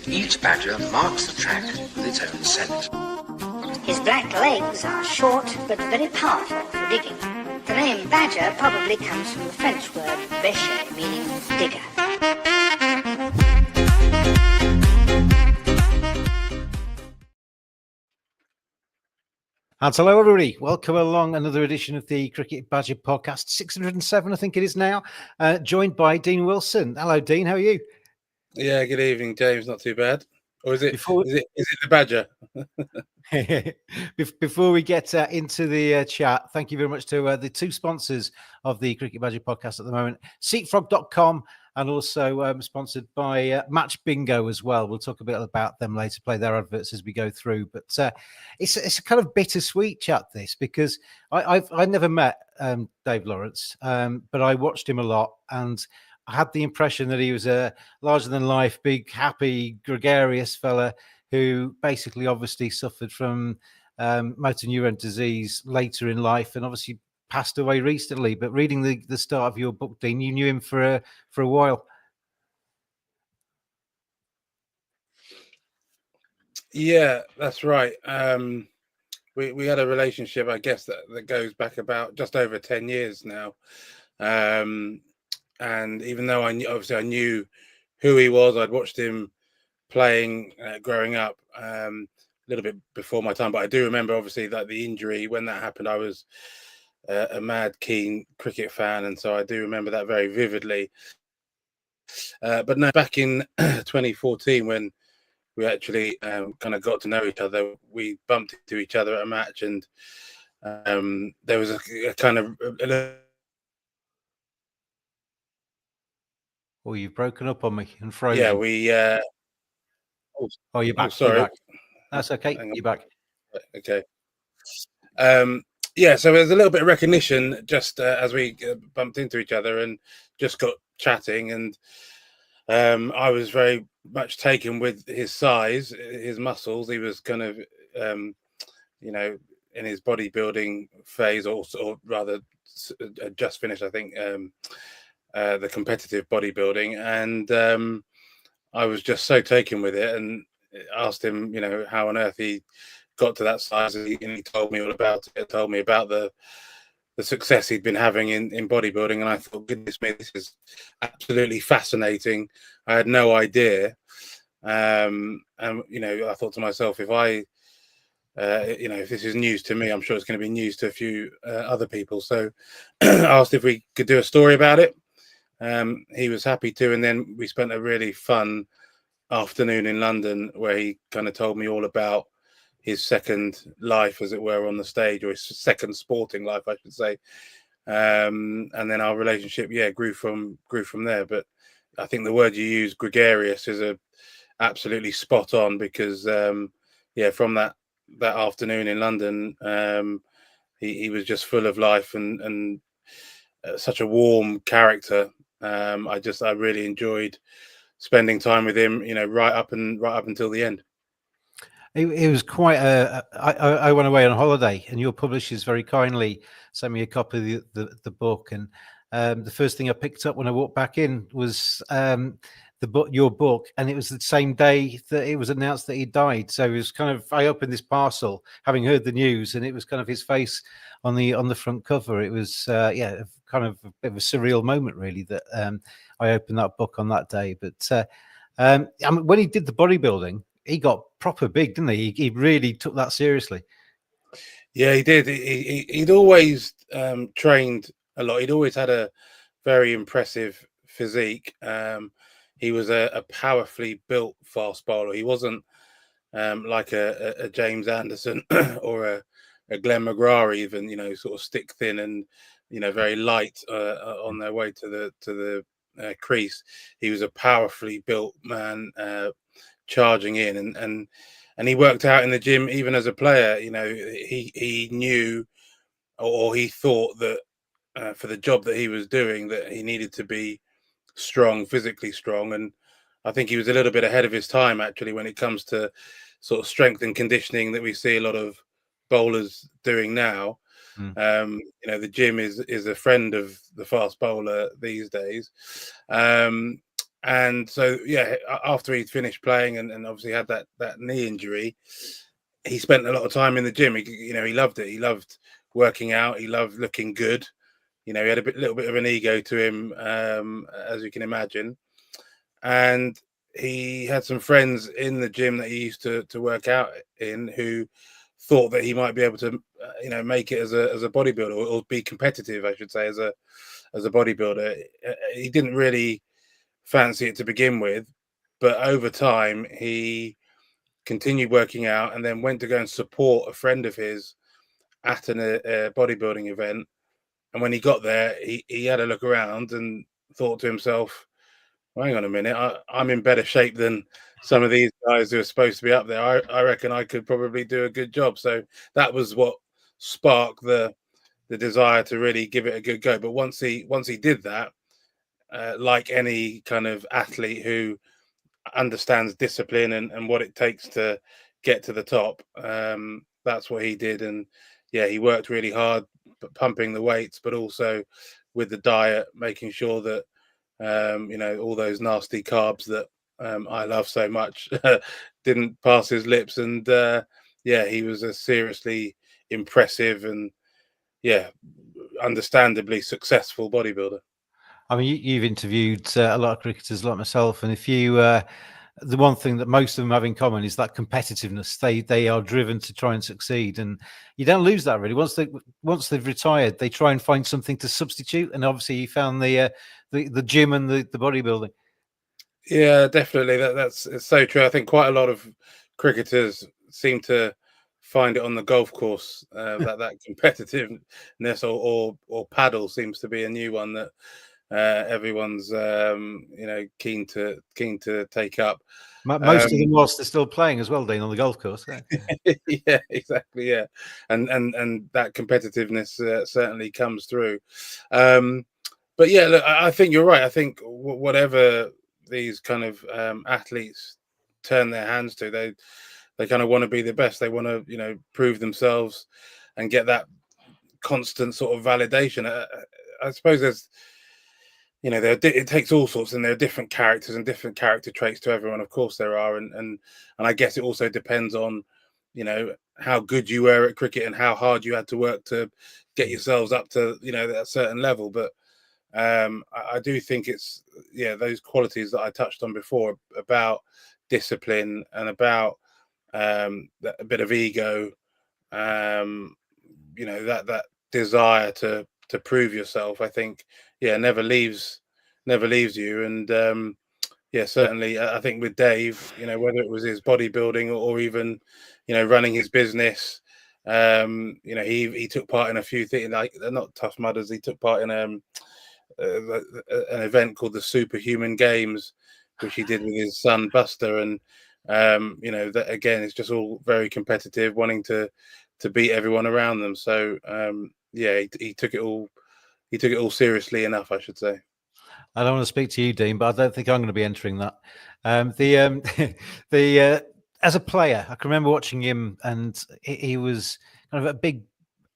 Each badger marks the track with its own scent. His black legs are short but very powerful for digging. The name badger probably comes from the French word bêcher, meaning digger. And hello, everybody. Welcome along another edition of the Cricket Badger podcast, 607, I think it is now, joined by Dean Wilson. Hello, Dean. How are you? Yeah, good evening, James. Not too bad. Or is it the badger? Before we get into the chat, thank you very much to the two sponsors of the Cricket Badger podcast at the moment, seatfrog.com, and also sponsored by Match Bingo as well. We'll talk a bit about them later, play their adverts as we go through. But it's a kind of bittersweet chat, this, because I never met Dave Lawrence, but I watched him a lot, and I had the impression that he was a larger-than-life, big, happy, gregarious fella who basically obviously suffered from motor neuron disease later in life and obviously passed away recently. But reading the start of your book, Dean, you knew him for a while. Yeah, that's right. We had a relationship, I guess, that goes back about just over 10 years now. And even though I knew who he was, I'd watched him playing growing up a little bit before my time. But I do remember, obviously, that the injury, when that happened, I was a mad, keen cricket fan. And so I do remember that very vividly. But no, back in 2014, when we actually kind of got to know each other, we bumped into each other at a match. And there was a kind of... Oh, you've broken up on me and frozen. Yeah, we... you're back. Sorry. You're back. That's okay. You're back. Okay. Yeah, so there's a little bit of recognition just as we bumped into each other and just got chatting. And I was very much taken with his size, his muscles. He was kind of, in his bodybuilding phase, or rather just finished, I think, the competitive bodybuilding. And I was just so taken with it and asked him, how on earth he got to that size. And he told me all about it, told me about the success he'd been having in bodybuilding. And I thought, goodness me, this is absolutely fascinating. I had no idea. And, I thought to myself, if this is news to me, I'm sure it's going to be news to a few other people. So I asked if we could do a story about it. He was happy to, and then we spent a really fun afternoon in London where he kind of told me all about his second life, as it were, on the stage, or his second sporting life, I should say. And then our relationship, grew from there. But I think the word you use, gregarious, is absolutely spot on, because from that afternoon in London, he was just full of life and such a warm character. I really enjoyed spending time with him, right up until the end. It was quite I went away on holiday, and your publishers very kindly sent me a copy of the book. And the first thing I picked up when I walked back in was your book, and it was the same day that it was announced that he died. So it was kind of, I opened this parcel having heard the news, and it was kind of his face on the front cover. It was kind of a bit of a surreal moment, really, that I opened that book on that day. But when he did the bodybuilding, he got proper big, didn't he? He really took that seriously. Yeah, he did. He'd always trained a lot. He'd always had a very impressive physique. He was a powerfully built fast bowler. He wasn't like a James Anderson or a Glenn McGrath, even, sort of stick thin and, very light on their way to the crease. He was a powerfully built man, charging in, and he worked out in the gym even as a player. He knew, or he thought that for the job that he was doing, that he needed to be strong, physically strong. And I think he was a little bit ahead of his time, actually, when it comes to sort of strength and conditioning that we see a lot of bowlers doing now. The gym is a friend of the fast bowler these days. And so, yeah, after he'd finished playing and obviously had that knee injury, he spent a lot of time in the gym. He loved it. He loved working out. He loved looking good. He had a little bit of an ego to him, as you can imagine. And he had some friends in the gym that he used to work out in who thought that he might be able to, make it as a bodybuilder, or be competitive, I should say, as a bodybuilder. He didn't really fancy it to begin with, but over time he continued working out and then went to go and support a friend of his at a bodybuilding event. And when he got there, he had a look around and thought to himself, well, hang on a minute, I'm in better shape than some of these guys who are supposed to be up there. I reckon I could probably do a good job. So that was what sparked the desire to really give it a good go. But once he did that, like any kind of athlete who understands discipline and what it takes to get to the top, that's what he did. And yeah, he worked really hard pumping the weights, but also with the diet, making sure that all those nasty carbs that I love so much didn't pass his lips. And yeah, he was a seriously impressive and understandably successful bodybuilder. I mean, you've interviewed a lot of cricketers like myself, and if you, the one thing that most of them have in common is that competitiveness. They are driven to try and succeed, and you don't lose that really. Once they've retired, they try and find something to substitute. And obviously, you found the gym and the bodybuilding. Yeah, definitely. It's so true. I think quite a lot of cricketers seem to find it on the golf course. That competitiveness, or paddle seems to be a new one that everyone's keen to take up. Most of them, whilst they're still playing as well, Dean, on the golf course. Yeah, exactly. Yeah, and that competitiveness certainly comes through. But yeah, look, I think you're right. I think whatever these kind of athletes turn their hands to, they kind of want to be the best. They want to prove themselves and get that constant sort of validation. I suppose there's it takes all sorts, and there are different characters and different character traits to everyone. Of course there are, and I guess it also depends on how good you were at cricket and how hard you had to work to get yourselves up to that certain level. But I do think it's those qualities that I touched on before about discipline and about a bit of ego, that desire to prove yourself. I think never leaves you. And certainly I think with Dave, whether it was his bodybuilding or even running his business, he took part in a few things, like not Tough Mudders. He took part in an event called the Superhuman Games, which he did with his son Buster. And that again is just all very competitive, wanting to beat everyone around them. So he took it all seriously enough, I should say. I don't want to speak to you, Dean, but I don't think I'm going to be entering that. The as a player, I can remember watching him, and he was kind of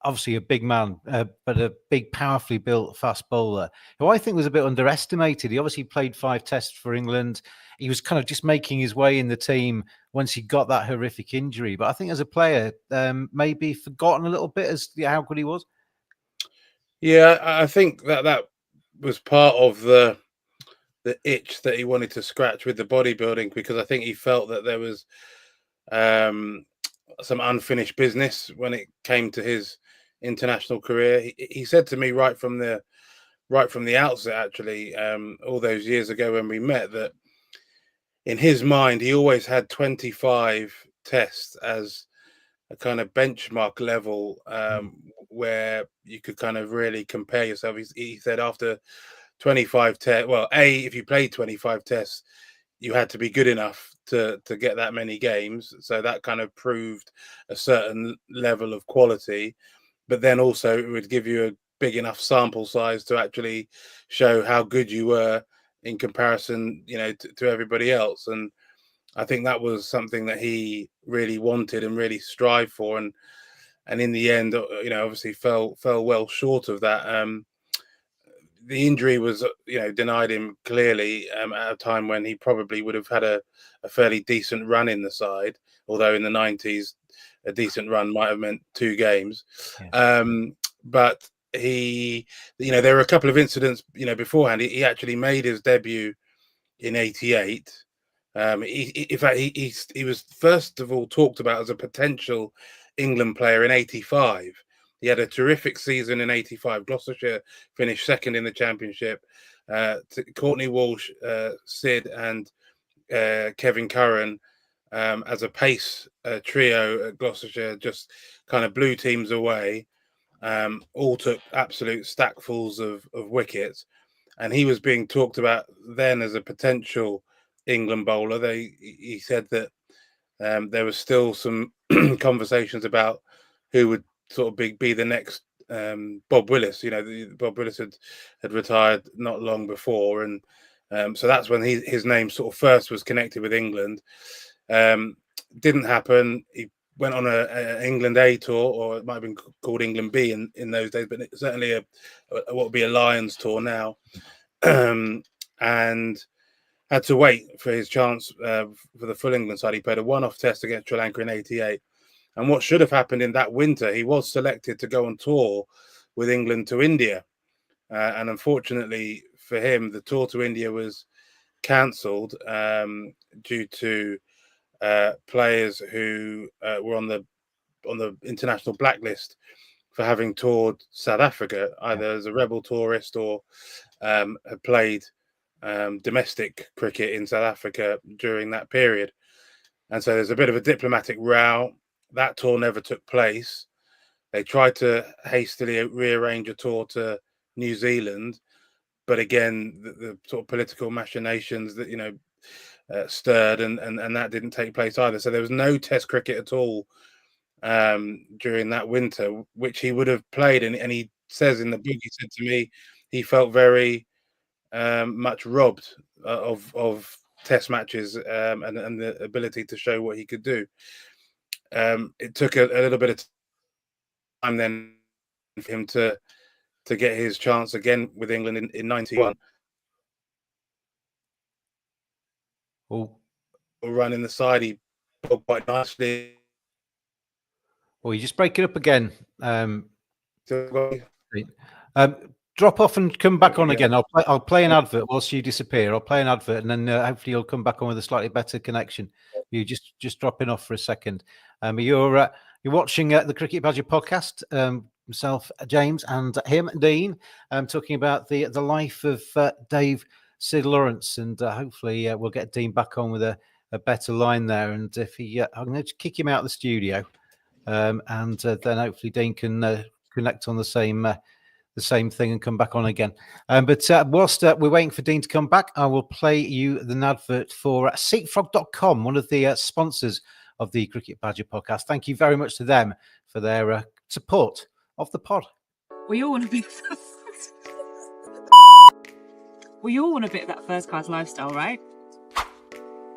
obviously a big man, but a big, powerfully built fast bowler who I think was a bit underestimated. He obviously played 5 tests for England. He was kind of just making his way in the team once he got that horrific injury. But I think as a player, maybe forgotten a little bit as how good he was. Yeah, I think that was part of the itch that he wanted to scratch with the bodybuilding, because I think he felt that there was some unfinished business when it came to his international career. He said to me right from the outset, actually, all those years ago when we met, that in his mind he always had 25 tests as a kind of benchmark level, where you could kind of really compare yourself. He said after 25 tests, well, if you played 25 tests, you had to be good enough to get that many games. So that kind of proved a certain level of quality. But then also it would give you a big enough sample size to actually show how good you were in comparison, to everybody else. And I think that was something that he really wanted and really strived for. And in the end, obviously fell well short of that. the injury was, denied him clearly at a time when he probably would have had a fairly decent run in the side. Although in the 90s, a decent run might have meant 2 games. Yeah. But he, there were a couple of incidents, beforehand. He actually made his debut in '88. In fact, he was first of all talked about as a potential England player in '85. He had a terrific season in '85. Gloucestershire finished second in the championship. Courtney Walsh, Syd, and Kevin Curran, as a pace trio at Gloucestershire, just kind of blew teams away. All took absolute stackfuls of wickets, and he was being talked about then as a potential England bowler. He said that there was still some conversations about who would sort of be the next Bob Willis. Bob Willis had retired not long before, and so that's when his name sort of first was connected with England. Didn't happen. He went on a England A tour, or it might have been called England B in those days, but it's certainly what would be a Lions tour now, and had to wait for his chance for the full England side. He played a one-off test against Sri Lanka in '88, and what should have happened in that winter, he was selected to go on tour with England to India, and unfortunately for him, the tour to India was cancelled due to players who were on the international blacklist for having toured South Africa, either as a rebel tourist or had played domestic cricket in South Africa during that period. And so there's a bit of a diplomatic row. That tour never took place. They tried to hastily rearrange a tour to New Zealand, but again, the sort of political machinations that stirred, and that didn't take place either. So there was no Test cricket at all during that winter, which he would have played. And he says in the book, he said to me, he felt very much robbed of Test matches and the ability to show what he could do. It took a little bit of time then for him to get his chance again with England in '91. Oh, Run in the side, he bowled quite nicely. well, you just break it up again. So, Drop off and come back on again. I'll play an advert whilst you disappear. I'll play an advert, and then hopefully you'll come back on with a slightly better connection. You just dropping off for a second. You're watching the Cricket Badger podcast. Myself, James, and him, Dean, talking about the life of Dave Syd Lawrence, and hopefully we'll get Dean back on with a better line there. And if I'm going to kick him out of the studio, and then hopefully Dean can connect on the same thing and come back on again. But whilst we're waiting for Dean to come back, I will play you the advert for SYD'S.com, one of the sponsors of the Cricket Badger podcast. Thank you very much to them for their support of the pod. We all want a bit of that first class lifestyle, right?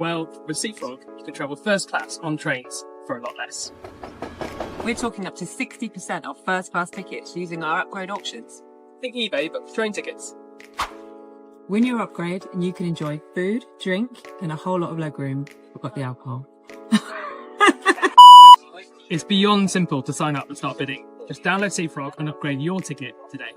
Well, with SeatFrog, you can travel first class on trains for a lot less. We're talking up to 60% off first class tickets using our upgrade options. Think eBay, but for train tickets. Win your upgrade and you can enjoy food, drink, and a whole lot of legroom. Forgot the alcohol. It's beyond simple to sign up and start bidding. Just download SeatFrog and upgrade your ticket today.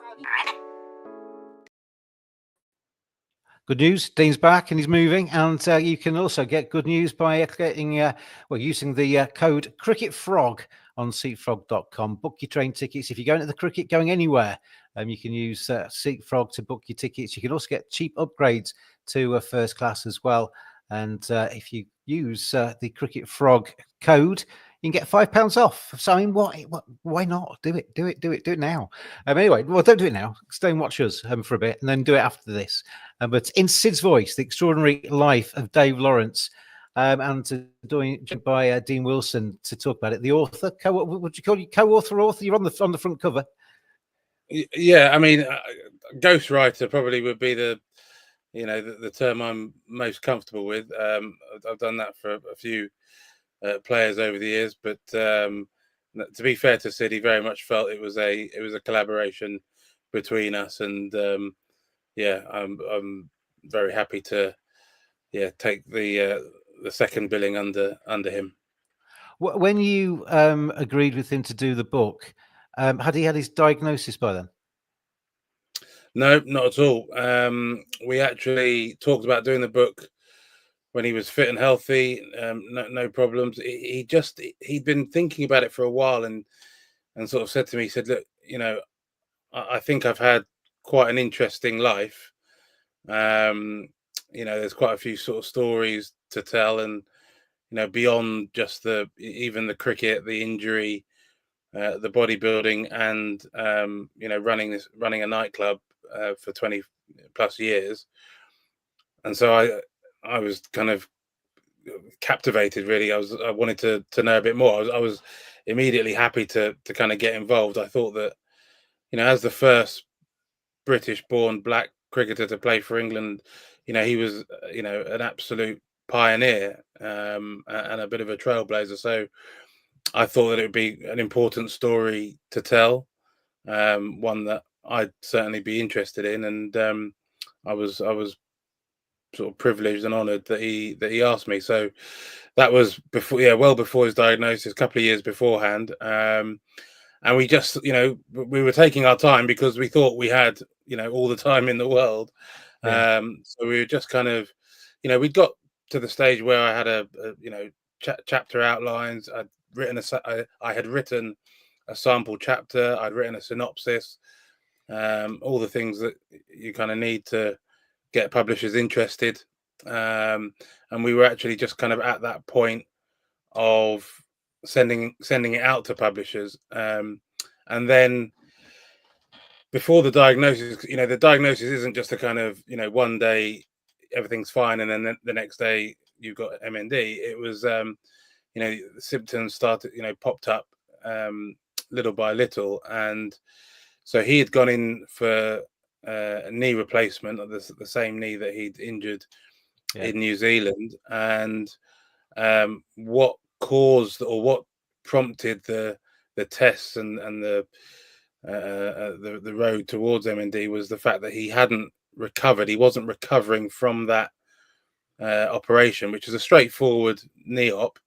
Good news, Dean's back and he's moving, and you can also get good news by getting using the code CricketFrog on SeatFrog.com. Book your train tickets. If you're going to the cricket, going anywhere, you can use SeatFrog to book your tickets. You can also get cheap upgrades to first class as well. And if you use the Cricket Frog code, you can get £5 off. So I mean, why not? Do it now. Anyway, well, don't do it now. Stay and watch us for a bit, and then do it after this. But in Syd's voice, the extraordinary life of Dave Lawrence, and doing by Dean Wilson to talk about it. The author, would you call you co-author? Author? You're on the front cover. Yeah, I mean, ghostwriter probably would be the term I'm most comfortable with. I've done that for a few players over the years, but to be fair to Syd, he very much felt it was a collaboration between us, and yeah, I'm very happy to take the second billing under him. When you agreed with him to do the book, had he had his diagnosis by then? No, not at all. We actually talked about doing the book when he was fit and healthy. No problems. He'd been thinking about it for a while, and sort of said to me, he said, "Look, I think I've had quite an interesting life. There's quite a few sort of stories to tell, and beyond just even the cricket, the injury, the bodybuilding, and running a nightclub for 20 plus years." And so I was kind of captivated. Really, I wanted to know a bit more. I was immediately happy to kind of get involved. I thought that as the first British-born black cricketer to play for England, he was an absolute pioneer, and a bit of a trailblazer. So I thought that it would be an important story to tell, one that I'd certainly be interested in, and I was sort of privileged and honoured that he asked me. So that was before, well before his diagnosis, a couple of years beforehand. And we just, we were taking our time because we thought we had, all the time in the world. Yeah. So we were just kind of, we'd got to the stage where I had chapter outlines. I had written a sample chapter. I'd written a synopsis, all the things that you kind of need to get publishers interested. And we were actually just kind of at that point of sending it out to publishers. And then before the diagnosis, the diagnosis isn't just a kind of, one day everything's fine and then the next day you've got MND. It was, the symptoms started, popped up little by little. And so he had gone in for a knee replacement of the same knee that he'd injured in New Zealand. And what caused or what prompted the tests and the road towards MND was the fact that he hadn't recovered. He wasn't recovering from that operation, which is a straightforward knee op.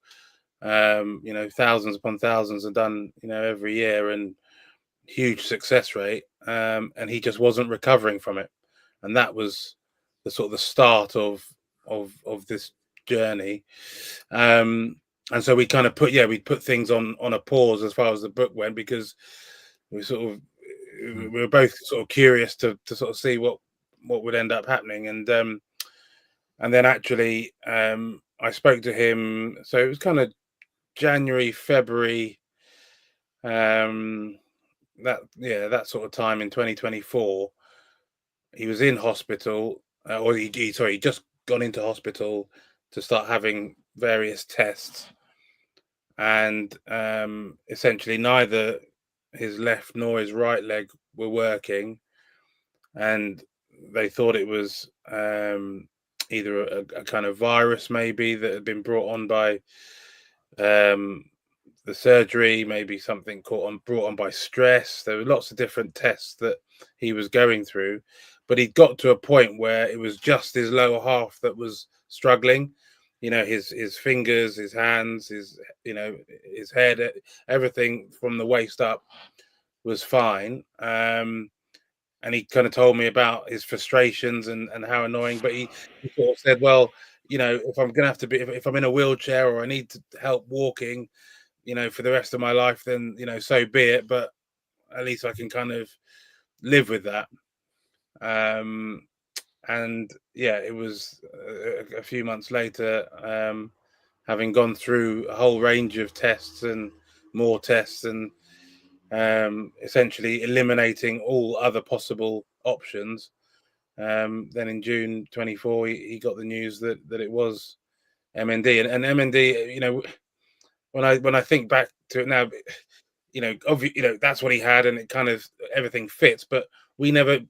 Thousands upon thousands are done, every year, and huge success rate. And he just wasn't recovering from it, and that was the sort of the start of this journey. And so we kind of we put things on a pause as far as the book went, because we were both sort of curious to sort of see what would end up happening. And then actually I spoke to him, so it was kind of January, February, that sort of time in 2024. He was in hospital, or he just gone into hospital to start having various tests, and essentially neither his left nor his right leg were working, and they thought it was either a kind of virus maybe that had been brought on by the surgery, maybe something brought on by stress. There were lots of different tests that he was going through, but he'd got to a point where it was just his lower half that was struggling. His fingers, his hands, his head, everything from the waist up was fine. And he kind of told me about his frustrations and how annoying, but he sort of said, well, if I'm going to have to if I'm in a wheelchair or I need to help walking, for the rest of my life, then, so be it. But at least I can kind of live with that. And it was a few months later, having gone through a whole range of tests and more tests, and essentially eliminating all other possible options. Then in June 24, he got the news that it was MND. And MND, when I think back to it now, that's what he had, and it kind of everything fits. But we never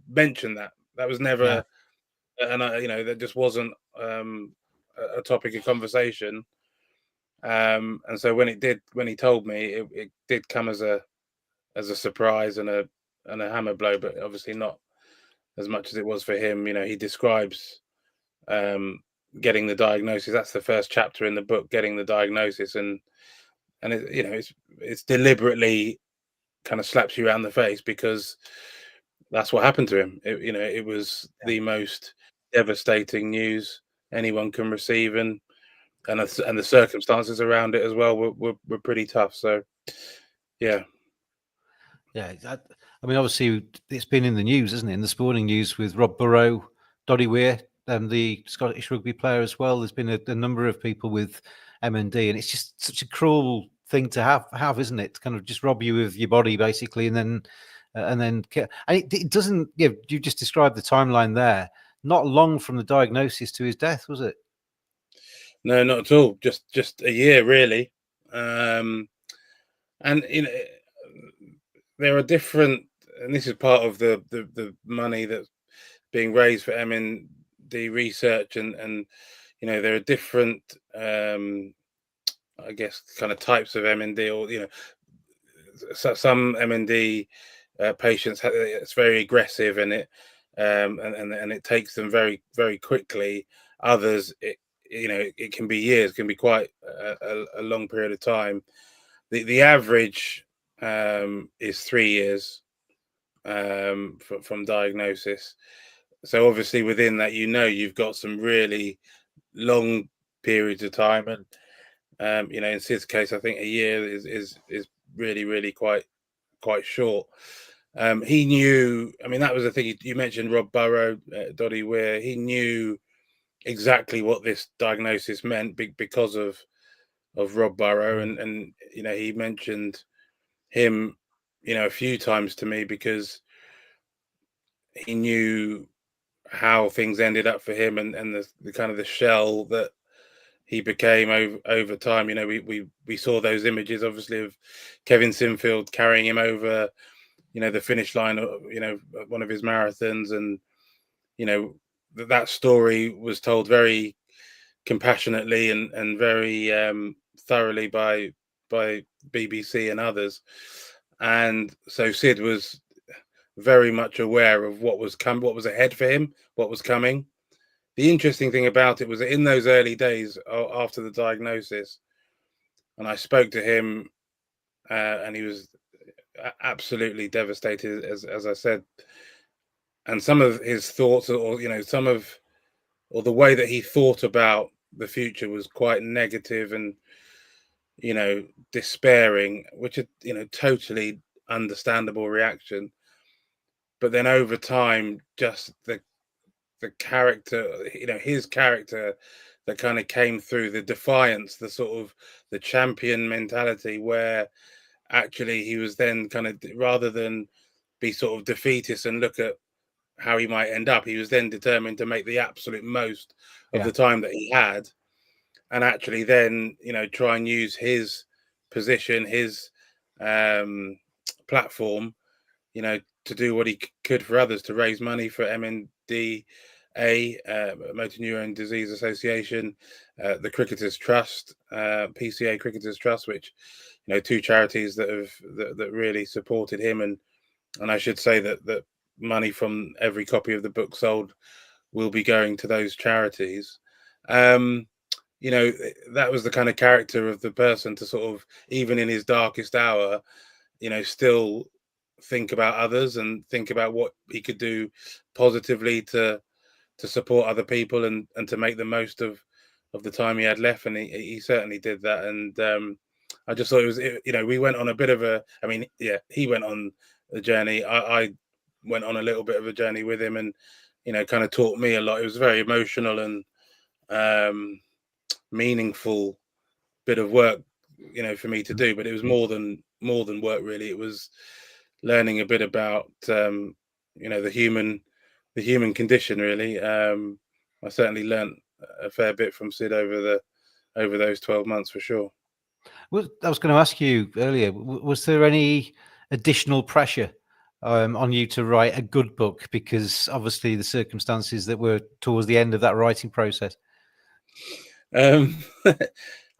mentioned that. That was never, and that just wasn't a topic of conversation. And so when he told me, it did come as a surprise and a hammer blow, but obviously not as much as it was for him. He describes getting the diagnosis. That's the first chapter in the book, getting the diagnosis, and it's deliberately kind of slaps you around the face because that's what happened to him. It was the most devastating news anyone can receive, and the circumstances around it as well were pretty tough. So, yeah. I mean, obviously, it's been in the news, isn't it? In the sporting news with Rob Burrow, Doddy Weir, the Scottish rugby player as well. There's been a number of people with MND, and it's just such a cruel thing to have, isn't it? To kind of just rob you of your body, basically, and then it doesn't. You just described the timeline there. Not long from the diagnosis to his death, was it? No, not at all. Just a year, really. And there are different, and this is part of the money that's being raised for MND research, and there are different, I guess, kind of types of MND, or some MND patients it's very aggressive, and it takes them very, very quickly. Others, it can be years, can be quite a long period of time. The average is 3 years from diagnosis. So obviously within that, you've got some really long periods of time, and in Syd's case, I think a year is really, really quite short. He knew. I mean, that was the thing. You mentioned Rob Burrow, Doddy Weir. He knew exactly what this diagnosis meant because of Rob Burrow, and he mentioned him a few times to me because he knew how things ended up for him, and the kind of the shell that he became over time. We saw those images, obviously, of Kevin Sinfield carrying him over the finish line of one of his marathons, and that story was told very compassionately and very thoroughly by BBC and others. And so Syd was very much aware of what was ahead for him, what was coming. The interesting thing about it was that in those early days after the diagnosis, and I spoke to him, and he was absolutely devastated, as I said. And some of his thoughts, or the way that he thought about the future was quite negative and despairing, which is totally understandable reaction. But then over time, just the character, his character that kind of came through, the defiance, the sort of the champion mentality, where actually he was then kind of, rather than be sort of defeatist and look at how he might end up, he was then determined to make the absolute most of the time that he had, and actually then try and use his position, his platform, to do what he could for others, to raise money for MNDA, Motor Neurone Disease Association, the Cricketers Trust, PCA Cricketers Trust, which two charities that really supported him, and I should say that money from every copy of the book sold will be going to those charities. That was the kind of character of the person to sort of, even in his darkest hour, still think about others and think about what he could do positively to support other people and to make the most of the time he had left. And he certainly did that. And I just thought we went on a bit of he went on the journey. I went on a little bit of a journey with him, and kind of taught me a lot. It was very emotional and meaningful bit of work for me to do, but it was more than work, really. It was learning a bit about the human condition, really. I certainly learned a fair bit from Syd over those 12 months, for sure. Well, I was going to ask you earlier, was there any additional pressure on you to write a good book, because obviously the circumstances that were towards the end of that writing process? I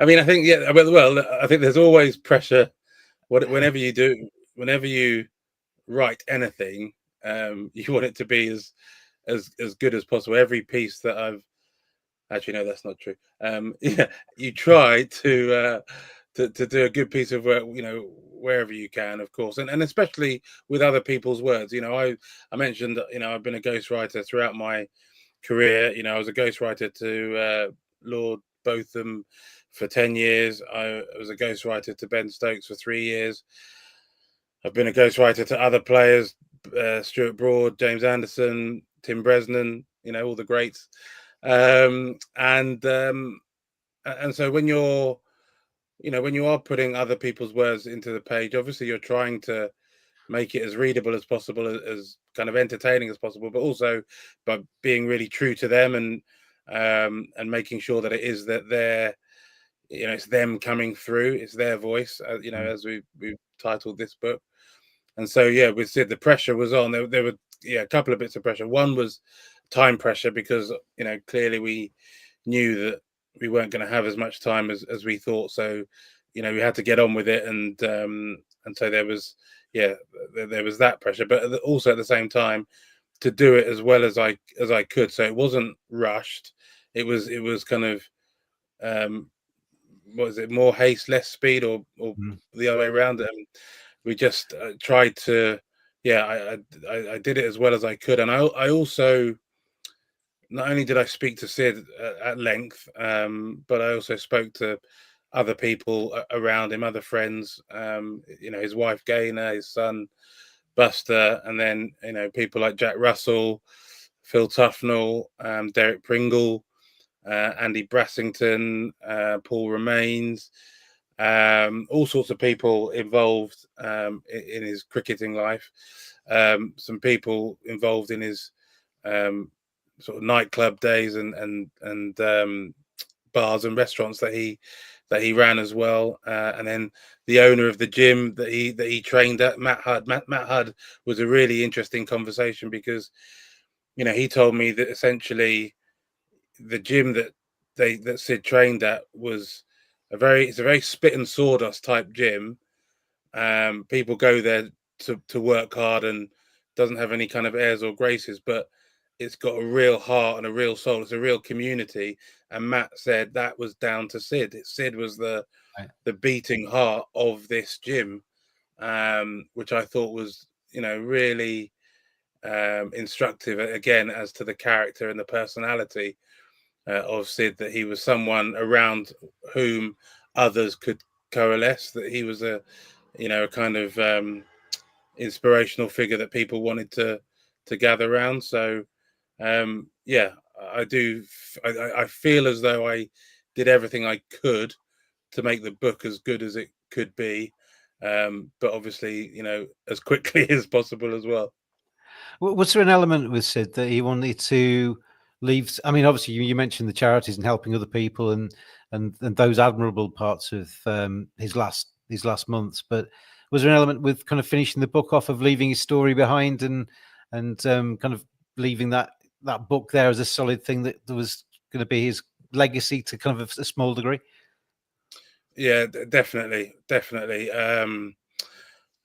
mean, I think, I think there's always pressure whenever you write anything. you want it to be as good as possible. Every piece that I've actually, no, that's not true. Yeah, you try to do a good piece of work, wherever you can, of course, and especially with other people's words. I mentioned that I've been a ghostwriter throughout my career. I was a ghostwriter to Lord Botham for 10 years. I was a ghostwriter to Ben Stokes for 3 years. I've been a ghostwriter to other players, Stuart Broad, James Anderson, Tim Bresnan, all the greats. And so when you are putting other people's words into the page, obviously you're trying to make it as readable as possible, as kind of entertaining as possible, but also by being really true to them, and making sure that it is that it's them coming through, it's their voice, as we've titled this book. And so, yeah, with Syd, the pressure was on. There were a couple of bits of pressure. One was time pressure, because clearly we knew that we weren't going to have as much time as we thought. So, we had to get on with it, and so there was that pressure, but also at the same time to do it as well as I could. So it wasn't rushed. It was kind of what was it, more haste, less speed, or the other way around. We just tried to, I did it as well as I could. And I also, not only did I speak to Syd at length, but I also spoke to other people around him, other friends, his wife Gaynor, his son Buster, and then people like Jack Russell, Phil Tufnell, Derek Pringle, Andy Brassington, Paul Remains, all sorts of people involved in his cricketing life. Some people involved in his sort of nightclub days and bars and restaurants that he ran as well, and then the owner of the gym that he trained at, Matt Hudd. Matt Hudd was a really interesting conversation, because he told me that essentially the gym that Syd trained at was it's a very spit and sawdust type gym. People go there to work hard, and doesn't have any kind of airs or graces, but it's got a real heart and a real soul. It's a real community. And Matt said that was down to Syd. Syd was the beating heart of this gym, which I thought was, really instructive, again, as to the character and the personality of Syd, that he was someone around whom others could coalesce, that he was a kind of inspirational figure that people wanted to gather around. So I feel as though I did everything I could to make the book as good as it could be, but obviously as quickly as possible as well. Was there an element with Syd that he wanted to leave? I mean, obviously you mentioned the charities and helping other people and those admirable parts of his last months, but was there an element with kind of finishing the book off, of leaving his story behind and kind of leaving that book there as a solid thing that was going to be his legacy to kind of a small degree? Yeah, definitely.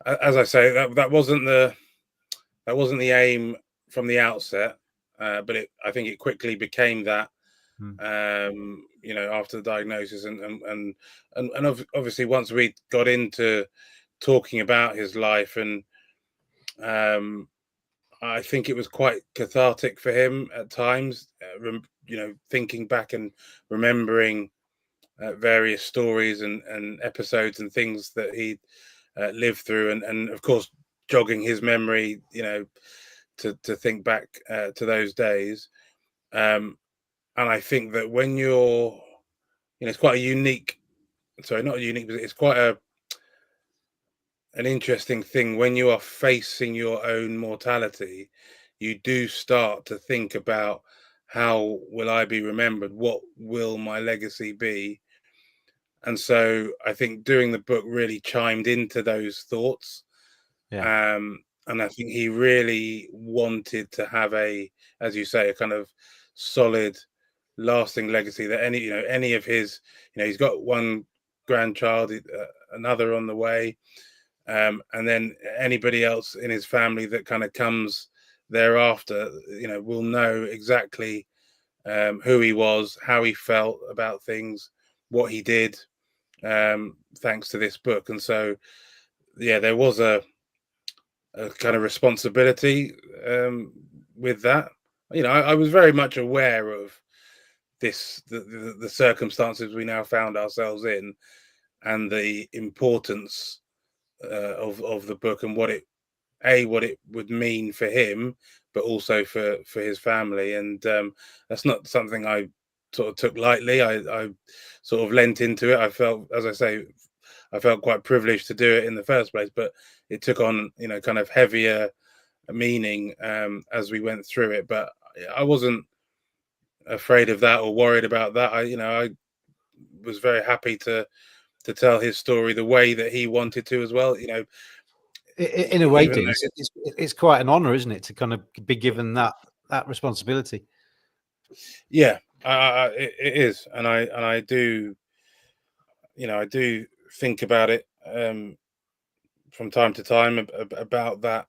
As I say, that wasn't the aim from the outset, but I think it quickly became that. After the diagnosis, and obviously once we got into talking about his life, and I think it was quite cathartic for him at times, thinking back and remembering various stories and episodes and things that he lived through, and of course jogging his memory, to think back to those days. And I think that when you're, it's quite a unique, sorry, not a unique, but it's quite an interesting thing when you are facing your own mortality. You do start to think about, how will I be remembered? What will my legacy be? And so I think doing the book really chimed into those thoughts. And I think he really wanted to have as you say, a kind of solid, lasting legacy, that any of his, he's got one grandchild, another on the way. And then anybody else in his family that kind of comes thereafter, will know exactly who he was, how he felt about things, what he did, thanks to this book. And so, yeah, there was a kind of responsibility with that. I was very much aware of the circumstances we now found ourselves in, and the importance of the book, and what it would mean for him, but also for his family. And that's not something I sort of took lightly. I sort of lent into it. I felt, as I say, quite privileged to do it in the first place, but it took on, kind of heavier meaning as we went through it. But I wasn't afraid of that or worried about that. I was very happy to tell his story the way that he wanted to as well. In a way, it's quite an honor, isn't it, to kind of be given that responsibility? Yeah, it is, and I do, I do think about it from time to time about that.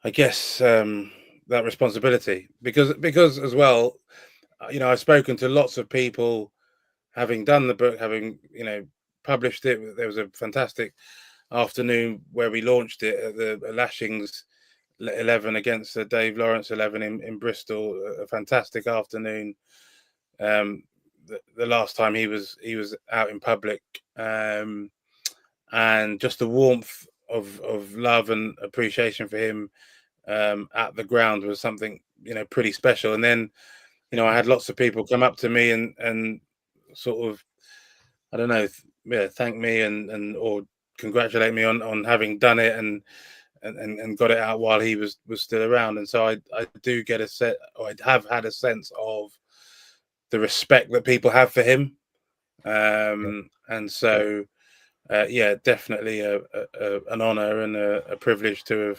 I guess that responsibility, because as well, I've spoken to lots of people having done the book, having published it. There was a fantastic afternoon where we launched it at the Lashings 11 against the Dave Lawrence 11 in Bristol. A fantastic afternoon. The last time he was out in public, and just the warmth of love and appreciation for him at the ground was something pretty special. And then I had lots of people come up to me and sort of, I don't know, thank me and or congratulate me on having done it and got it out while he was still around. And so I do get I have had a sense of the respect that people have for him. And so yeah, definitely an honor and a privilege to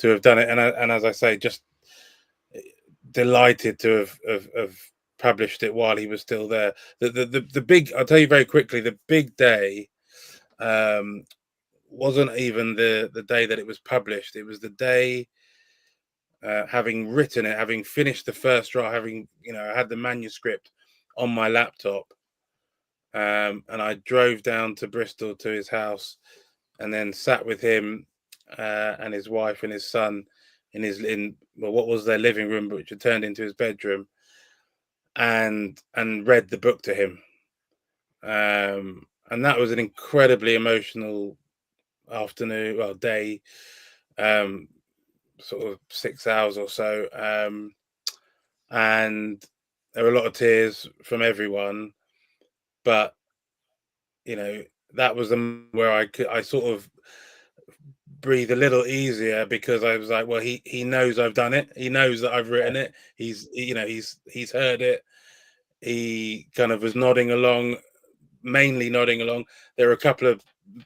have done it. And as I say, just delighted to have published it while he was still there. The big, I'll tell you very quickly, the big day wasn't even the day that it was published. It was the day, having written it, having finished the first draft, having I had the manuscript on my laptop, and I drove down to Bristol to his house, and then sat with him and his wife and his son in what was their living room, but which had turned into his bedroom, and read the book to him. And that was an incredibly emotional day, sort of 6 hours or so. And there were a lot of tears from everyone, but that was where I sort of breathe a little easier, because I was like, well, he knows I've done it. He knows that I've written it. He's heard it. He kind of was nodding along, mainly nodding along. There were a couple of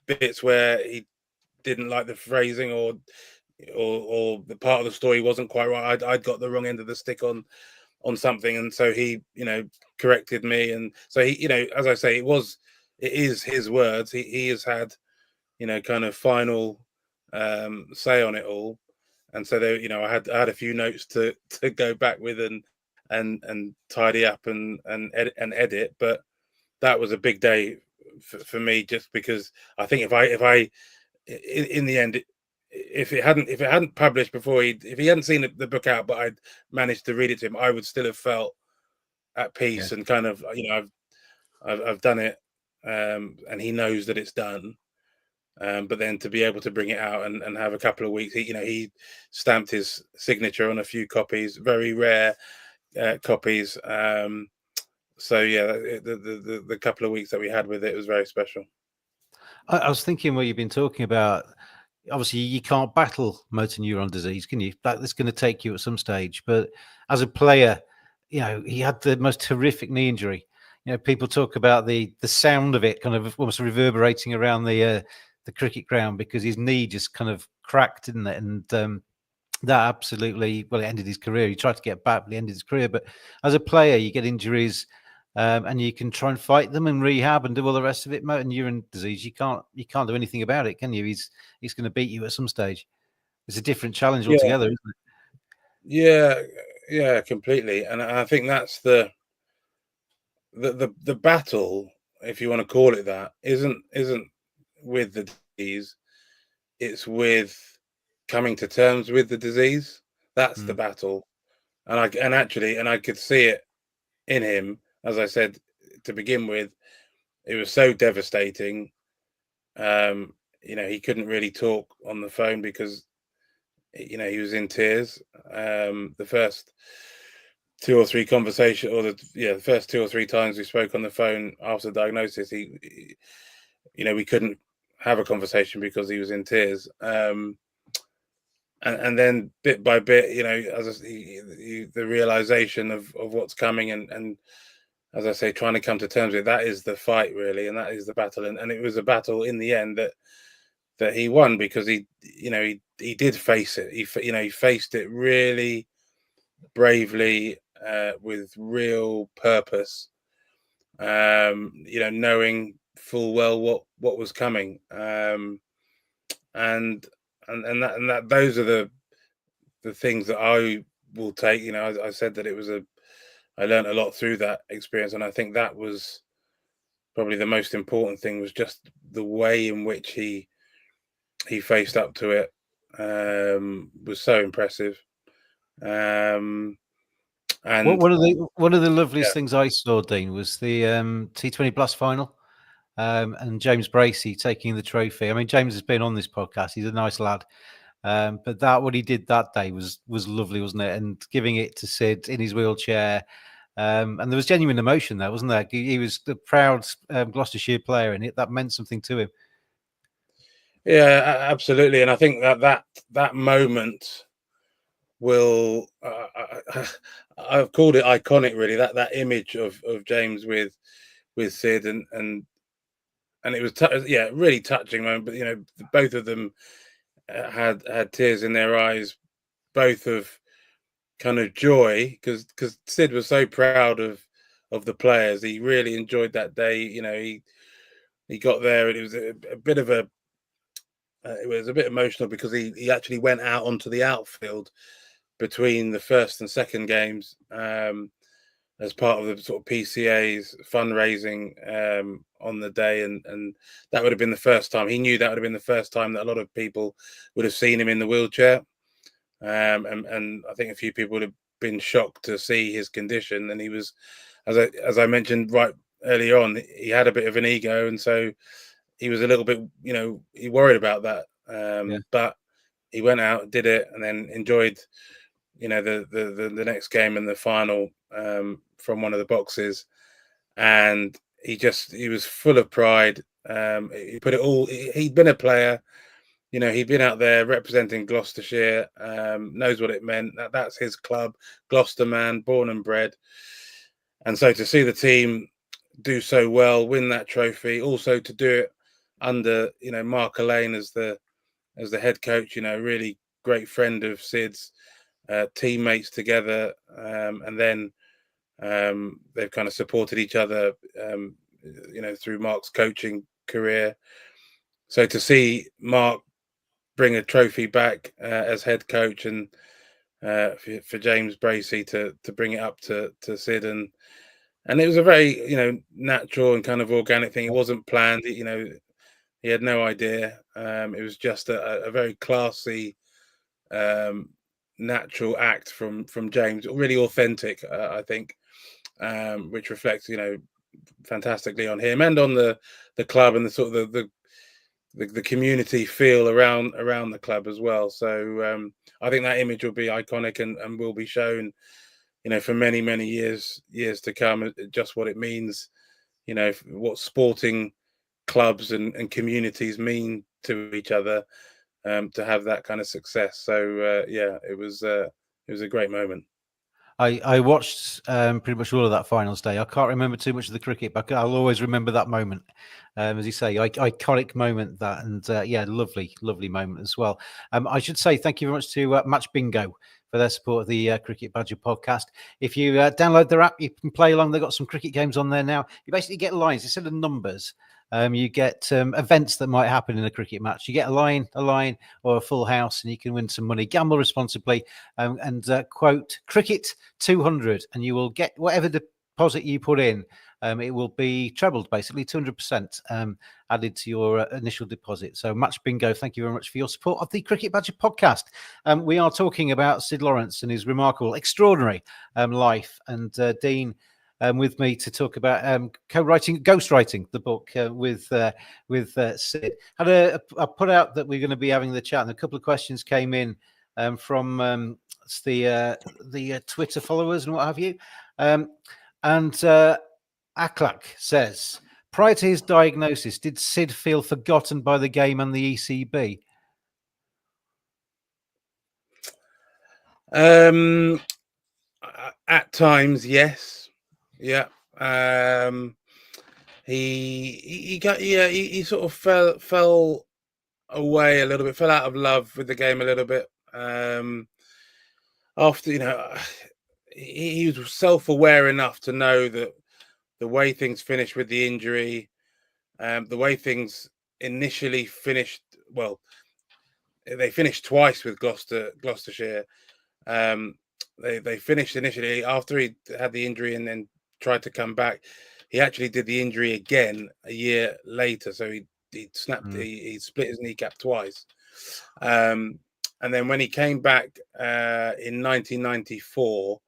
bits where he didn't like the phrasing or the part of the story wasn't quite right. I'd got the wrong end of the stick on something, and so he corrected me. And so he, as I say, it is his words. He has had kind of final say on it all. And so there, I had a few notes to go back with and tidy up and edit. But that was a big day for me, just because I think if I in the end, if it hadn't published before, if he hadn't seen the book out, but I'd managed to read it to him, I would still have felt at peace. And kind of, I've done it, and he knows that it's done. But then to be able to bring it out and have a couple of weeks, he stamped his signature on a few copies, very rare copies. So yeah, the couple of weeks that we had with it was very special. I was thinking what you've been talking about. Obviously, you can't battle motor neuron disease, can you? That's going to take you at some stage. But as a player, he had the most horrific knee injury. People talk about the sound of it kind of almost reverberating around the cricket ground, because his knee just kind of cracked, didn't it? And that absolutely, well, it ended his career. He tried to get back, but he ended his career. But as a player, you get injuries and you can try and fight them and rehab and do all the rest of it. Motor neuron disease, you can't do anything about it, can you? He's going to beat you at some stage. It's a different challenge Yeah, altogether, isn't it? yeah, completely. And I think that's the battle, if you want to call it that, isn't with the disease. It's with coming to terms with the disease. That's the battle. And I could see it in him, as I said to begin with. It was so devastating. He couldn't really talk on the phone because he was in tears. The first two or three conversations, or the first two or three times we spoke on the phone after diagnosis, we couldn't have a conversation because he was in tears. And then bit by bit, the realization of what's coming, and as I say, trying to come to terms with that is the fight, really, and that is the battle. And it was a battle in the end that he won, because he did face it. He faced it really bravely, with real purpose. Knowing full well what was coming. And that those are the things that I will take. I said that I learned a lot through that experience, and I think that was probably the most important thing, was just the way in which he faced up to it. Was so impressive. And one of the loveliest things I saw, Dean, was the T20 Plus final. And James Bracey taking the trophy. I mean, James has been on this podcast. He's a nice lad. But what he did that day was lovely, wasn't it? And giving it to Syd in his wheelchair. And there was genuine emotion there, wasn't there? He was the proud Gloucestershire player, and that meant something to him. Yeah, absolutely. And I think that moment will, I've called it iconic, really. That image of James with Syd, and it was really touching moment. But both of them had tears in their eyes, both of kind of joy, because Syd was so proud of the players. He really enjoyed that day. He got there, and it was a bit of a it was a bit emotional, because he actually went out onto the outfield between the first and second games, as part of the sort of PCA's fundraising on the day, and that would have been the first time. He knew that would have been the first time that a lot of people would have seen him in the wheelchair, and I think a few people would have been shocked to see his condition. And he was, as I mentioned right earlier on, he had a bit of an ego, and so he was a little bit, he worried about that. But he went out, did it, and then enjoyed, the next game and the final from one of the boxes. And he was full of pride. He put it all. He'd been a player. He'd been out there representing Gloucestershire. Knows what it meant. That's his club, Gloucester man, born and bred. And so to see the team do so well, win that trophy, also to do it under Mark Elaine as the head coach, really great friend of Syd's, teammates together, and then they've kind of supported each other, through Mark's coaching career. So to see Mark bring a trophy back as head coach, and for James Bracey to bring it up to Syd, and it was a very natural and kind of organic thing. It wasn't planned. He had no idea. It was just a very classy, natural act from James, really authentic, I think, which reflects fantastically on him and on the club, and the sort of the community feel around the club as well. So I think that image will be iconic, and will be shown for many years to come, just what it means, what sporting clubs and communities mean to each other, to have that kind of success. So it was a great moment. I watched pretty much all of that finals day. I can't remember too much of the cricket, but I'll always remember that moment. As you say, iconic moment that, and yeah, lovely moment as well. I should say thank you very much to Match Bingo for their support of the Cricket Badger podcast. If you download their app, you can play along. They've got some cricket games on there now. You basically get lines instead of numbers. You get events that might happen in a cricket match. You get a line, or a full house, and you can win some money. Gamble responsibly, and quote cricket 200, and you will get whatever deposit you put in. It will be trebled, basically 200% added to your initial deposit. So Match Bingo, thank you very much for your support of the Cricket Badger podcast. We are talking about Syd Lawrence and his remarkable, extraordinary life. And Dean, with me to talk about ghostwriting the book with Syd. I put out that we're going to be having the chat, and a couple of questions came in from the Twitter followers and what have you. Aklak says, prior to his diagnosis, did Syd feel forgotten by the game and the ECB? At times, yes. Yeah. He sort of fell away a little bit, fell out of love with the game a little bit. After, he was self-aware enough to know that the way things finished with the injury, the way things initially finished, well, they finished twice with Gloucestershire. They finished initially after he had the injury and then tried to come back. He actually did the injury again a year later, so he snapped, he split his kneecap twice. And then when he came back in 1994,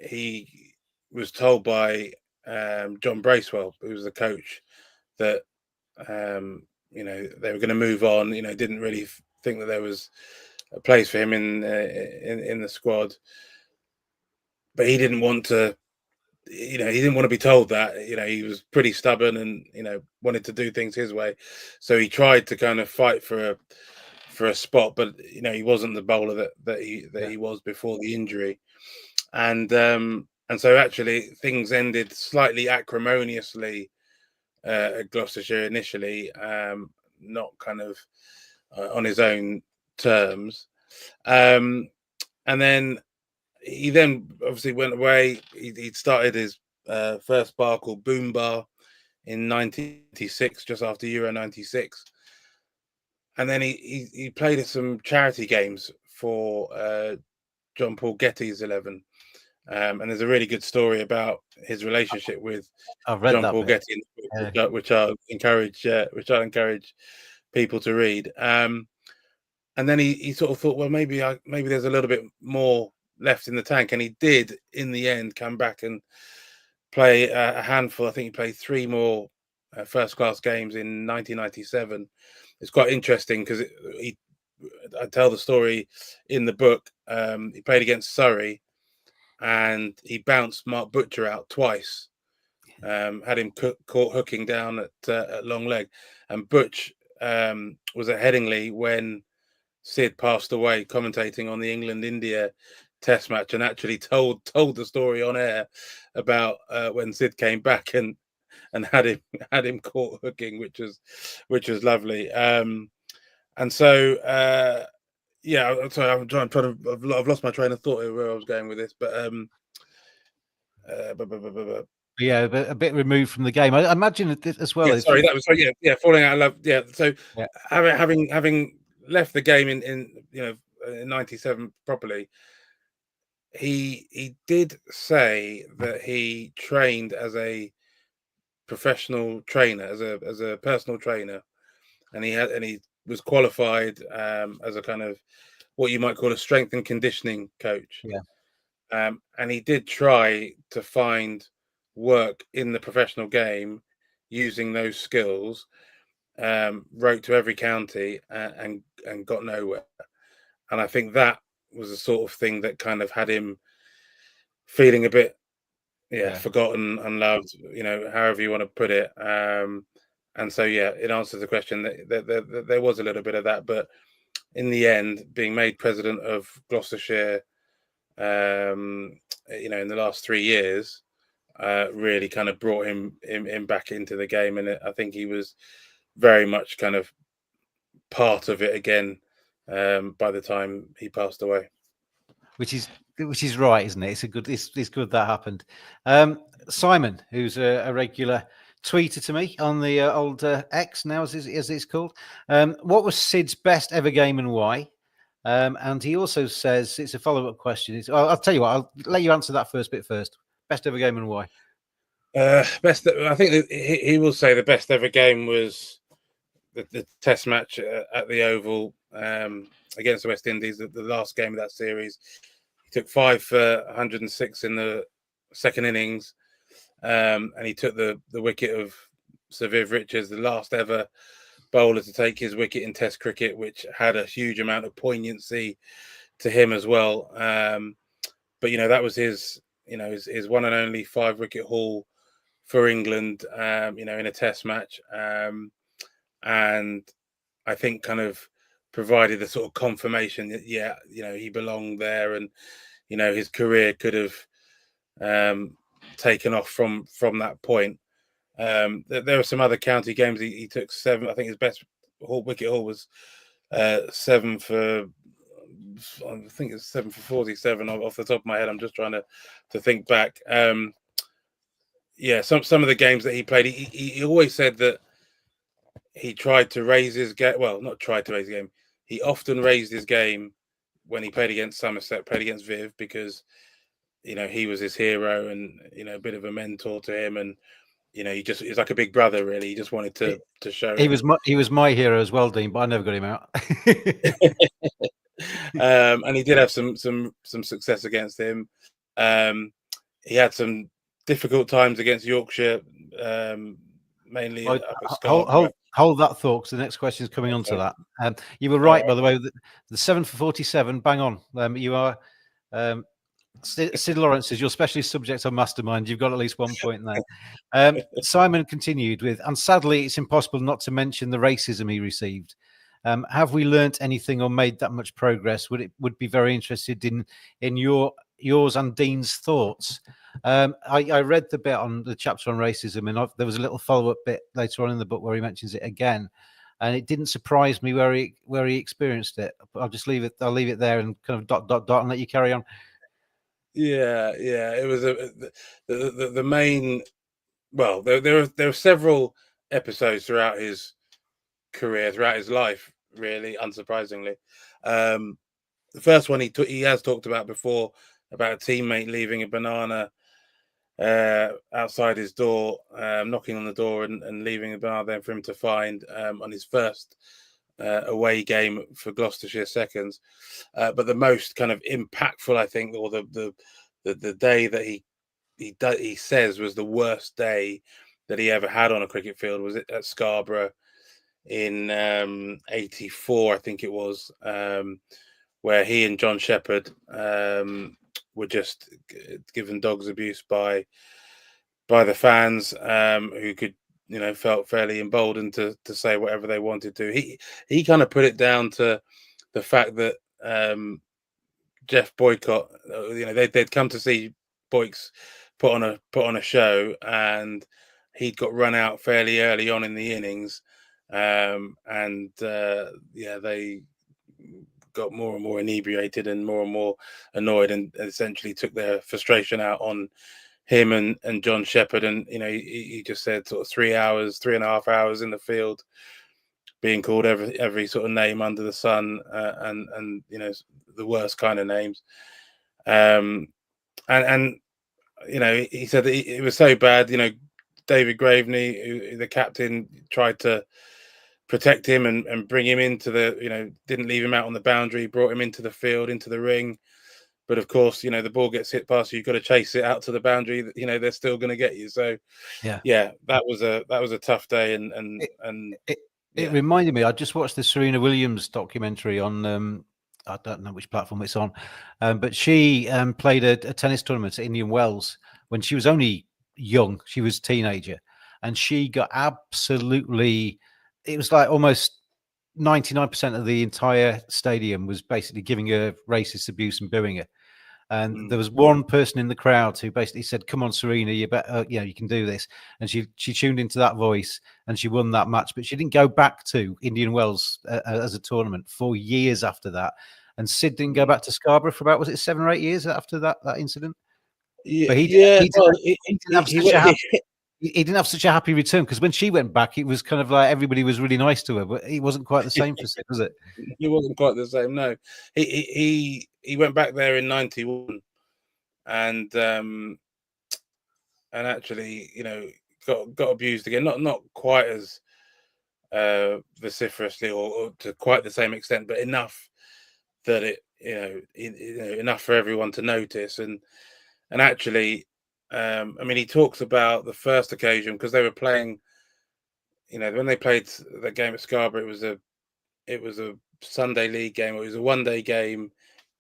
he was told by John Bracewell, who was the coach, that they were going to move on. Didn't really think that there was a place for him in the squad, but he didn't want to. He didn't want to be told that. He was pretty stubborn and wanted to do things his way. So he tried to kind of fight for a spot, but he wasn't the bowler that he was before the injury. And so actually things ended slightly acrimoniously at Gloucestershire initially, not kind of on his own terms. And then he obviously went away. He'd started his first bar called Boom Bar in 1996, just after Euro 96. And then he played at some charity games for John Paul Getty's 11. And there's a really good story about his relationship with John Paul Getty, which I'll encourage people to read. And then he sort of thought, well, maybe there's a little bit more left in the tank, and he did in the end come back and play a handful. I think he played 3 more first class games in 1997. It's quite interesting because I tell the story in the book. He played against Surrey, and he bounced Mark Butcher out twice. Had him caught hooking down at long leg, and Butch was at Headingley when Syd passed away, commentating on the England-India Test match, and actually told the story on air about when Syd came back and had him caught hooking, which was lovely. And so yeah, sorry, I've lost my train of thought where I was going with this, but yeah, a bit removed from the game. I imagine it as well. Yeah, falling out of love. Yeah, so yeah. having left the game in 97 properly, he did say that he trained as a professional trainer, as a personal trainer, and he was qualified as a kind of what you might call a strength and conditioning coach. Yeah. And he did try to find work in the professional game using those skills, wrote to every county and got nowhere. And I think that was the sort of thing that kind of had him feeling a bit forgotten, unloved, however you want to put it. And so, yeah, it answers the question that there was a little bit of that. But in the end, being made president of Gloucestershire in the last 3 years, really kind of brought him back into the game, and I think he was very much kind of part of it again by the time he passed away. Which is right, isn't it? It's good that happened. Simon, who's a regular tweeter to me on the old X now, as it's called. What was Syd's best ever game and why? And he also says it's a follow-up question. I'll tell you what, I'll let you answer that first. Best ever game and why? I think he will say the best ever game was the Test match at the Oval against the West Indies, the last game of that series. He took 5 for 106 in the second innings, and he took the wicket of Sir Viv Richards, the last ever bowler to take his wicket in Test cricket, which had a huge amount of poignancy to him as well. But that was his one and only 5-wicket haul for England, in a Test match, and I think kind of provided the sort of confirmation that he belonged there, and his career could have taken off from that point. There were some other county games. He took 7. I think his best wicket haul was 7 for. I think it's 7 for 47 off the top of my head. I'm just trying to think back. Some of the games that he played, he always said that he tried to raise his game. Well, not tried to raise his game. He often raised his game when he played against Somerset, played against Viv, because he was his hero and a bit of a mentor to him, and he's like a big brother, really. He just wanted to show. He was my hero as well, Dean, but I never got him out. And he did have some success against him. He had some difficult times against Yorkshire, mainly. Hold that thought, because the next question is coming on to that. You were right, by the way. The 7 for 47, bang on. You are. Syd Lawrence is your specialist subject on Mastermind. You've got at least 1 point there. Simon continued with, and sadly, it's impossible not to mention the racism he received. Have we learnt anything or made that much progress? Would be very interested in yours and Dean's thoughts. I read the bit on the chapter on racism, and there was a little follow-up bit later on in the book where he mentions it again, and it didn't surprise me where he experienced it. I'll just leave it. I'll leave it there and kind of dot and let you carry on. Yeah. It was the main. Well, there are several episodes throughout his career, throughout his life, really, unsurprisingly. The first one he has talked about before, about a teammate leaving a banana outside his door, knocking on the door and leaving a banana there for him to find on his first away game for Gloucestershire Seconds. But the most kind of impactful, I think, or the day that he says was the worst day that he ever had on a cricket field was at Scarborough in 84, I think it was, where he and John Shepherd were just given dogs abuse by the fans, who could, felt fairly emboldened to say whatever they wanted to. He kind of put it down to the fact that Jeff Boycott, they'd come to see Boyks put on a show, and he'd got run out fairly early on in the innings, they got more and more inebriated and more annoyed, and essentially took their frustration out on him and John Shepherd. And he just said sort of 3.5 hours in the field, being called every sort of name under the sun, and the worst kind of names. And he said that it was so bad. David Graveney, the captain, tried to protect him and bring him into didn't leave him out on the boundary, brought him into the field, into the ring. But of course, the ball gets hit past you, you've got to chase it out to the boundary. They're still going to get you. So that was a tough day. It reminded me, I just watched the Serena Williams documentary on I don't know which platform it's on, but she played a tennis tournament at Indian Wells when she was only young. She was a teenager, and she got absolutely, it was like almost 99% of the entire stadium was basically giving her racist abuse and booing her. And there was one person in the crowd who basically said, "Come on, Serena, you better, you can do this." And she tuned into that voice and she won that match. But she didn't go back to Indian Wells as a tournament for years after that. And Syd didn't go back to Scarborough for about, was it 7 or 8 years after that incident? But he didn't have such a happy return, because when she went back, it was kind of like everybody was really nice to her, but it wasn't quite the same for Syd, was it? It wasn't quite the same. No, he went back there in '91, and actually, got abused again. Not quite as vociferously or to quite the same extent, but enough that it enough for everyone to notice. And actually, I mean, he talks about the first occasion, because they were playing. When they played the game at Scarborough, it was a Sunday league game. It was a one-day game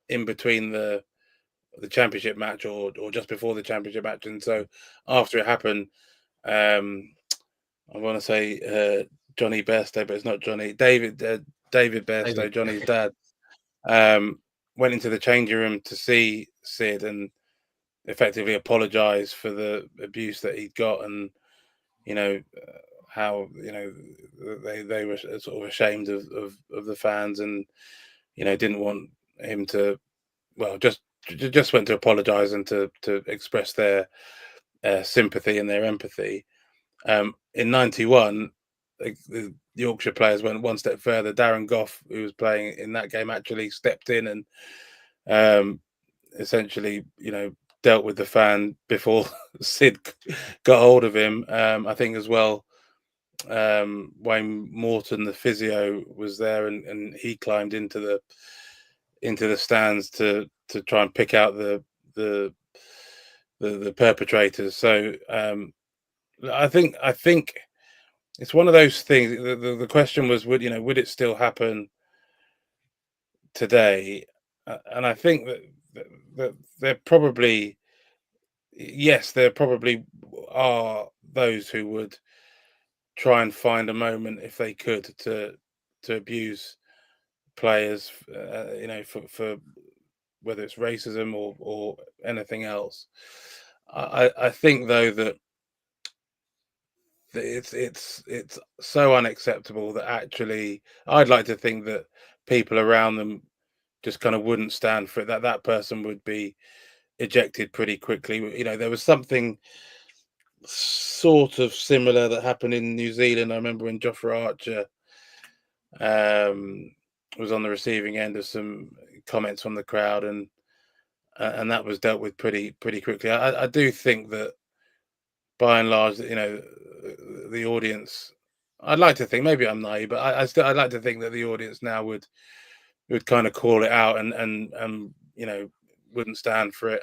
in between the championship match or just before the championship match. And so after it happened, I want to say Johnny Bairstow, but it's not Johnny. David Bairstow, Johnny's dad, went into the changing room to see Syd and effectively apologise for the abuse that he'd got, and how they were sort of ashamed of the fans, and didn't want him to, well, just went to apologise and to express their sympathy and their empathy. In '91, the Yorkshire players went one step further. Darren Gough, who was playing in that game, actually stepped in and essentially, dealt with the fan before Syd got hold of him. I think as well, Wayne Morton, the physio, was there, and he climbed into the stands to try and pick out the perpetrators. So I think it's one of those things. The question was, would it still happen today? And I think that there probably are those who would try and find a moment, if they could, to abuse players, for whether it's racism or anything else. I think though that it's so unacceptable that actually I'd like to think that people around them just kind of wouldn't stand for it, that person would be ejected pretty quickly. There was something sort of similar that happened in New Zealand. I remember when Jofra Archer was on the receiving end of some comments from the crowd, and that was dealt with pretty quickly. I do think that by and large, the audience, I'd like to think, maybe I'm naive, but I'd like to think that the audience now would kind of call it out and wouldn't stand for it.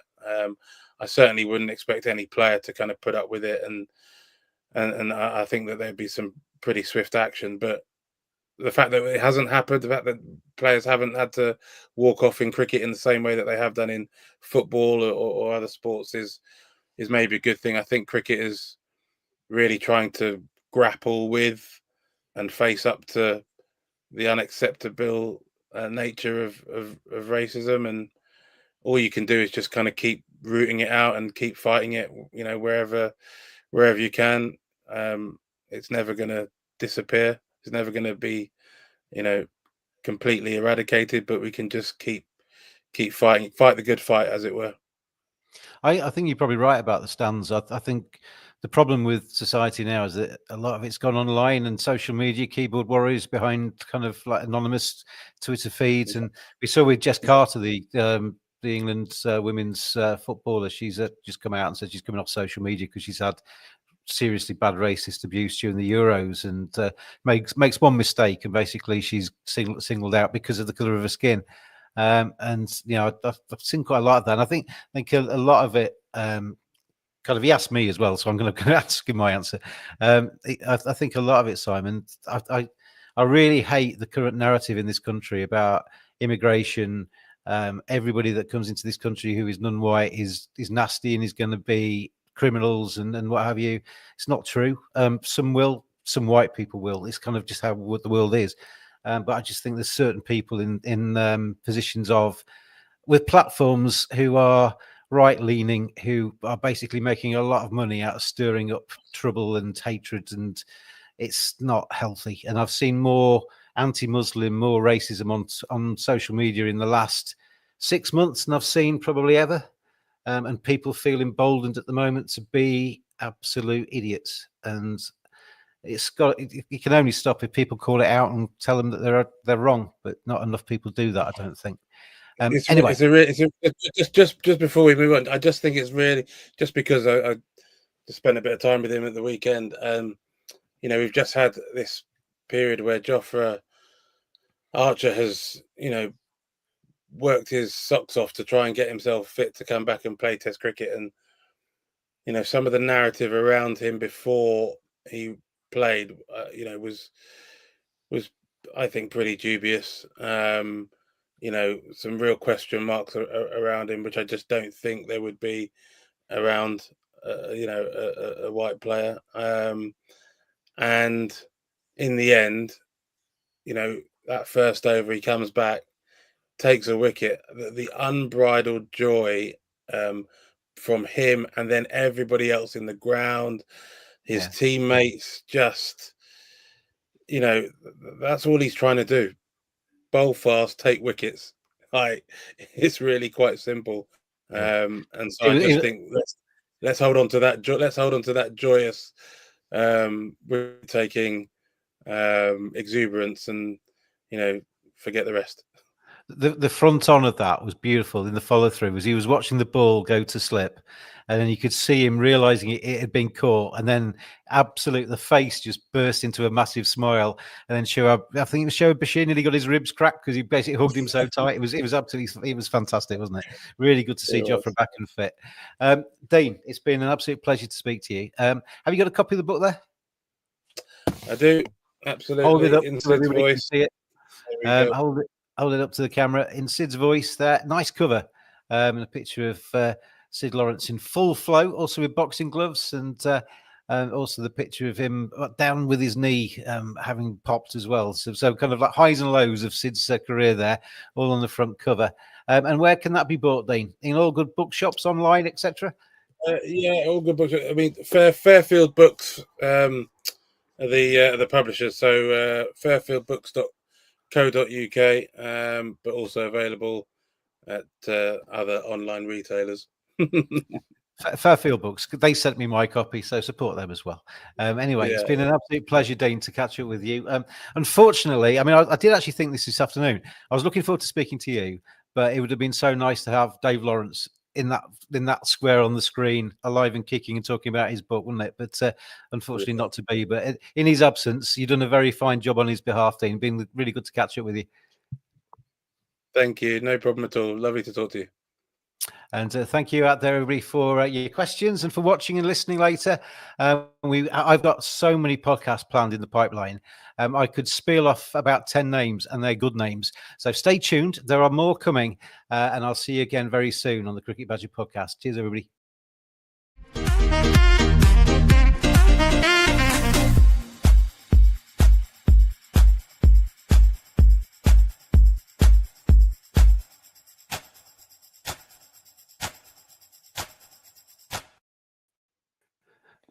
I certainly wouldn't expect any player to kind of put up with it, and I think that there'd be some pretty swift action. But the fact that it hasn't happened, the fact that players haven't had to walk off in cricket in the same way that they have done in football or other sports is maybe a good thing. I think cricket is really trying to grapple with and face up to the unacceptable nature of racism, and all you can do is just kind of keep rooting it out and keep fighting it, wherever you can. It's never going to disappear. It's never going to be, completely eradicated, but we can just keep fighting, fight the good fight, as it were. I think you're probably right about the stands. I think the problem with society now is that a lot of it's gone online and social media, keyboard warriors behind kind of like anonymous Twitter feeds. And we saw with Jess Carter, the England women's footballer, she's just come out and said she's coming off social media because she's had seriously bad racist abuse during the Euros, and makes one mistake, and basically she's singled out because of the colour of her skin. And I've seen quite a lot of that. And I think a lot of it kind of, he asked me as well, so I'm going to ask him my answer. I think a lot of it, Simon, I really hate the current narrative in this country about immigration. Everybody that comes into this country who is non-white is nasty and is going to be criminals and what have you. It's not true. Some white people will. It's kind of just how the world is. But I just think there's certain people in positions of with platforms who are right-leaning, who are basically making a lot of money out of stirring up trouble and hatred, and it's not healthy. And I've seen more anti-Muslim, more racism on social media in the last 6 months than I've seen probably ever. And people feel emboldened at the moment to be absolute idiots. And you can only stop if people call it out and tell them that they're wrong, but not enough people do that, I don't think. Anyway, just before we move on, I just think it's really, just because I just spent a bit of time with him at the weekend. We've just had this period where Jofra Archer has, worked his socks off to try and get himself fit to come back and play Test cricket. And, some of the narrative around him before he played, was I think pretty dubious. Some real question marks around him, which I just don't think there would be around, a white player. And in the end, that first over, he comes back, takes a wicket. The unbridled joy from him, and then everybody else in the ground, his teammates, just, that's all he's trying to do. Bowl fast, take wickets. It's really quite simple. And so I just think let's hold on to that. Let's hold on to that joyous, taking exuberance, and forget the rest. The front on of that was beautiful in the follow through, as he was watching the ball go to slip, and then you could see him realizing it had been caught, and then the face just burst into a massive smile. And then I think it was Shoaib Bashir nearly got his ribs cracked because he basically hugged him so tight. It was fantastic, wasn't it? Really good to see Jofra back and fit. Dean, it's been an absolute pleasure to speak to you. Have you got a copy of the book there? I do, absolutely. Hold it up in so everybody voice. can see it. Hold it up to the camera in Syd's voice there. Nice cover. And a picture of Syd Lawrence in full flow, also with boxing gloves, and also the picture of him down with his knee, having popped as well. So kind of like highs and lows of Syd's career there, all on the front cover. And where can that be bought, Dean? In all good bookshops, online, etc.? All good books. I mean, Fairfield Books, the publishers. So fairfieldbooks.co.uk, but also available at other online retailers. Fairfield Books, they sent me my copy, so support them as well. It's been an absolute pleasure, Dean, to catch up with you. Unfortunately, I mean, I did actually think this afternoon. I was looking forward to speaking to you, but it would have been so nice to have Dave Lawrence in that square on the screen, alive and kicking and talking about his book, wouldn't it? But unfortunately, not to be. But in his absence, you've done a very fine job on his behalf, Dean. Been really good to catch up with you. Thank you. No problem at all. Lovely to talk to you. And thank you out there, everybody, for your questions and for watching and listening later. I've got so many podcasts planned in the pipeline. I could spiel off about 10 names, and they're good names. So stay tuned. There are more coming, and I'll see you again very soon on the Cricket Badger podcast. Cheers, everybody.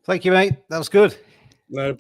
Thank you, mate. That was good. No problem.